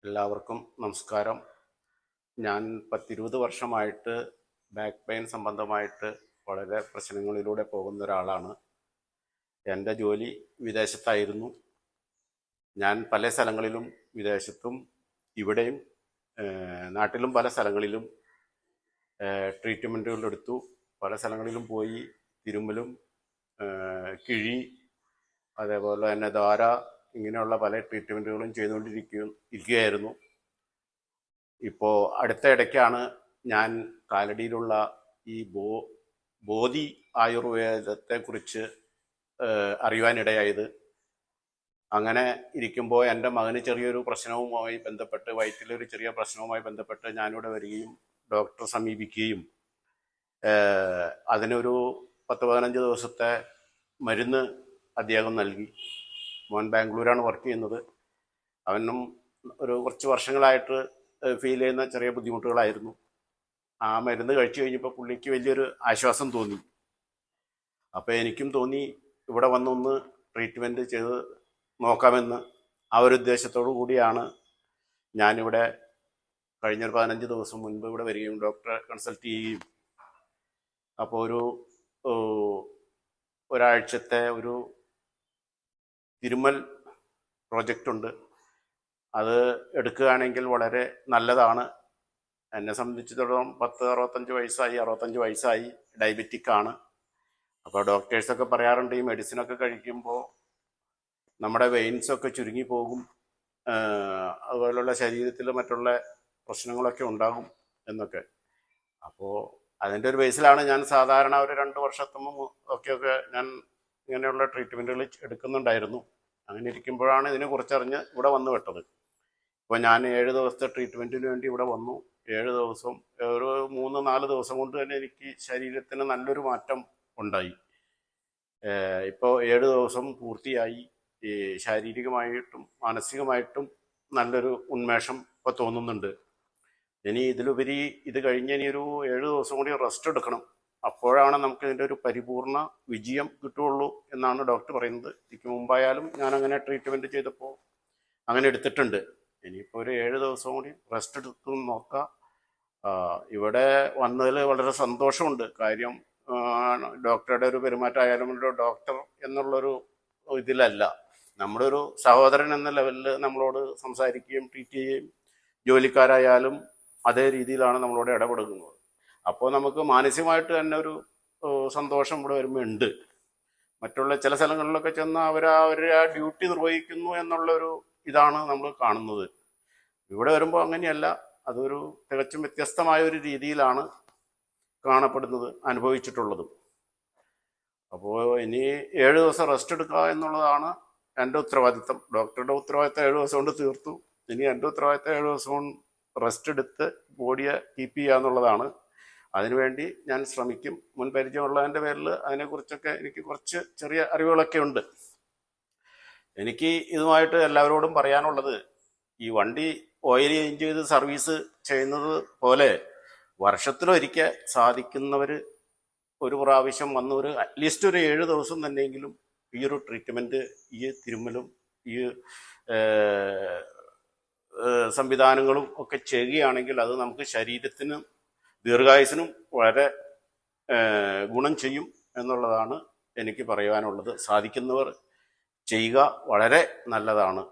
എല്ലാവർക്കും നമസ്കാരം. ഞാൻ 10-20 വർഷമായിട്ട് ബാക്ക് പെയിൻ സംബന്ധമായിട്ട് വളരെ പ്രശ്നങ്ങളിലൂടെ പോകുന്ന ഒരാളാണ്. എൻ്റെ ജോലി വിദേശത്തായിരുന്നു. ഞാൻ പല സ്ഥലങ്ങളിലും വിദേശത്തും ഇവിടെയും നാട്ടിലും പല സ്ഥലങ്ങളിലും ട്രീറ്റ്മെൻറ്റുകൾ എടുത്തു. പല സ്ഥലങ്ങളിലും പോയി തിരുമ്മലും കിഴി അതേപോലെ തന്നെ ധാര ഇങ്ങനെയുള്ള പല ട്രീറ്റ്മെൻറ്റുകളും ചെയ്തുകൊണ്ടിരിക്കുകയായിരുന്നു. ഇപ്പോൾ അടുത്ത ഇടയ്ക്കാണ് ഞാൻ കാലടിയിലുള്ള ഈ ബോധി ആയുർവേദത്തെക്കുറിച്ച് അറിയുവാനിടയായത്. അങ്ങനെ ഇരിക്കുമ്പോൾ എൻ്റെ മകന് ചെറിയൊരു പ്രശ്നവുമായി ബന്ധപ്പെട്ട്, വയറ്റിലൊരു ചെറിയ പ്രശ്നവുമായി ബന്ധപ്പെട്ട് ഞാനിവിടെ വരികയും ഡോക്ടറെ സമീപിക്കുകയും അതിനൊരു 10-15 ദിവസത്തെ മരുന്ന് അദ്ദേഹം നൽകി. മോൻ ബാംഗ്ലൂരാണ് വർക്ക് ചെയ്യുന്നത്. അവനും ഒരു കുറച്ച് വർഷങ്ങളായിട്ട് ഫീൽ ചെയ്യുന്ന ചെറിയ ബുദ്ധിമുട്ടുകളായിരുന്നു. ആ മരുന്ന് കഴിച്ചു കഴിഞ്ഞപ്പോൾ പുള്ളിക്ക് വലിയൊരു ആശ്വാസം തോന്നി. അപ്പോൾ എനിക്കും തോന്നി ഇവിടെ വന്നൊന്ന് ട്രീറ്റ്മെൻറ്റ് ചെയ്ത് നോക്കാമെന്ന്. ആ ഒരു ഉദ്ദേശത്തോടു കൂടിയാണ് ഞാനിവിടെ കഴിഞ്ഞൊരു 15 ദിവസം മുൻപ് ഇവിടെ വരികയും ഡോക്ടറെ കൺസൾട്ട് ചെയ്യുകയും അപ്പോൾ ഒരാഴ്ചത്തെ ഒരു തിരുമ്മൽ പ്രോജക്റ്റുണ്ട്. അത് എടുക്കുകയാണെങ്കിൽ വളരെ നല്ലതാണ്. എന്നെ സംബന്ധിച്ചിടത്തോളം 65 വയസ്സായി, ഡയബറ്റിക് ആണ്. അപ്പോൾ ഡോക്ടേഴ്സൊക്കെ പറയാറുണ്ട് ഈ മെഡിസിനൊക്കെ കഴിക്കുമ്പോൾ നമ്മുടെ വെയിൻസൊക്കെ ചുരുങ്ങിപ്പോകും, അതുപോലുള്ള ശരീരത്തിൽ മറ്റുള്ള പ്രശ്നങ്ങളൊക്കെ ഉണ്ടാകും എന്നൊക്കെ. അപ്പോൾ അതിൻ്റെ ഒരു ബേസിലാണ് ഞാൻ സാധാരണ ഒരു 2 വർഷത്തും ഒക്കെ ഞാൻ ഇങ്ങനെയുള്ള ട്രീറ്റ്മെൻറ്റുകൾ എടുക്കുന്നുണ്ടായിരുന്നു. അങ്ങനെ ഇരിക്കുമ്പോഴാണ് ഇതിനെക്കുറിച്ചറിഞ്ഞ് ഇവിടെ വന്നു വിട്ടത്. ഇപ്പോൾ ഞാൻ 7 ദിവസത്തെ ട്രീറ്റ്മെൻറ്റിന് വേണ്ടി ഇവിടെ വന്നു. 7 ദിവസം, ഒരു 3-4 ദിവസം കൊണ്ട് തന്നെ എനിക്ക് ശരീരത്തിന് നല്ലൊരു മാറ്റം ഉണ്ടായി. ഇപ്പോൾ 7 ദിവസം പൂർത്തിയായി. ഈ ശാരീരികമായിട്ടും മാനസികമായിട്ടും നല്ലൊരു ഉന്മേഷം ഇപ്പോൾ തോന്നുന്നുണ്ട്. ഇനി ഇതിലുപരി ഇത് കഴിഞ്ഞ് ഇനി ഒരു 7 ദിവസം കൂടി റെസ്റ്റ് എടുക്കണം. അപ്പോഴാണ് നമുക്ക് ഇതിൻ്റെ ഒരു പരിപൂർണ വിജയം കിട്ടുകയുള്ളൂ എന്നാണ് ഡോക്ടർ പറയുന്നത്. ഇതിക്ക് മുമ്പായാലും ഞാൻ അങ്ങനെ ട്രീറ്റ്മെൻറ്റ് ചെയ്തപ്പോൾ അങ്ങനെ എടുത്തിട്ടുണ്ട്. ഇനിയിപ്പോൾ ഒരു 7 ദിവസം കൂടി റെസ്റ്റ് എടുത്ത് നോക്കാം. ഇവിടെ വന്നതിൽ വളരെ സന്തോഷമുണ്ട്. കാര്യം ഡോക്ടറുടെ ഒരു പെരുമാറ്റമായാലും ഒരു ഡോക്ടർ എന്നുള്ളൊരു ഇതിലല്ല, നമ്മുടെ ഒരു സഹോദരൻ എന്ന ലെവലിൽ നമ്മളോട് സംസാരിക്കുകയും ട്രീറ്റ് ചെയ്യുകയും ജോലിക്കാരായാലും അതേ രീതിയിലാണ് നമ്മളോട് ഇടപെടുന്നത്. അപ്പോൾ നമുക്ക് മാനസികമായിട്ട് തന്നെ ഒരു സന്തോഷം ഇവിടെ വരുമ്പോൾ ഉണ്ട്. മറ്റുള്ള ചില സ്ഥലങ്ങളിലൊക്കെ ചെന്ന് അവർ ആ ഡ്യൂട്ടി നിർവഹിക്കുന്നു എന്നുള്ളൊരു ഇതാണ് നമ്മൾ കാണുന്നത്. ഇവിടെ വരുമ്പോൾ അങ്ങനെയല്ല, അതൊരു തികച്ചും വ്യത്യസ്തമായ ഒരു രീതിയിലാണ് കാണപ്പെടുന്നത്, അനുഭവിച്ചിട്ടുള്ളതും. അപ്പോൾ ഇനി 7 ദിവസം റെസ്റ്റ് എടുക്കുക എന്നുള്ളതാണ് എൻ്റെ ഉത്തരവാദിത്തം. ഡോക്ടറുടെ ഉത്തരവാദിത്തം 7 ദിവസം കൊണ്ട് തീർത്തു. ഇനി എൻ്റെ ഉത്തരവാദിത്തം 7 ദിവസം കൊണ്ട് റെസ്റ്റ് എടുത്ത് ബോഡിയെ കീപ്പ് ചെയ്യുക എന്നുള്ളതാണ്. അതിനുവേണ്ടി ഞാൻ ശ്രമിക്കും. മുൻ പരിചയമുള്ളതിൻ്റെ പേരിൽ അതിനെക്കുറിച്ചൊക്കെ എനിക്ക് കുറച്ച് ചെറിയ അറിവുകളൊക്കെ ഉണ്ട്. എനിക്ക് ഇതുമായിട്ട് എല്ലാവരോടും പറയാനുള്ളത്, ഈ വണ്ടി ഓയിൽ ചേഞ്ച് ചെയ്ത് സർവീസ് ചെയ്യുന്നത് പോലെ വർഷത്തിലൊരിക്കൽ സാധിക്കുന്നവർ ഒരു പ്രാവശ്യം വന്ന് ഒരു അറ്റ്ലീസ്റ്റ് ഒരു 7 ദിവസം തന്നെയെങ്കിലും ഈ ഒരു ട്രീറ്റ്മെൻറ്റ്, ഈ തിരുമ്മലും ഈ സംവിധാനങ്ങളും ഒക്കെ ചെയ്യുകയാണെങ്കിൽ അത് നമുക്ക് ശരീരത്തിനും ദീർഘായുസിനും വളരെ ഗുണം ചെയ്യും എന്നുള്ളതാണ് എനിക്ക് പറയുവാനുള്ളത്. സാധിക്കുന്നവർ ചെയ്യുക, വളരെ നല്ലതാണ്.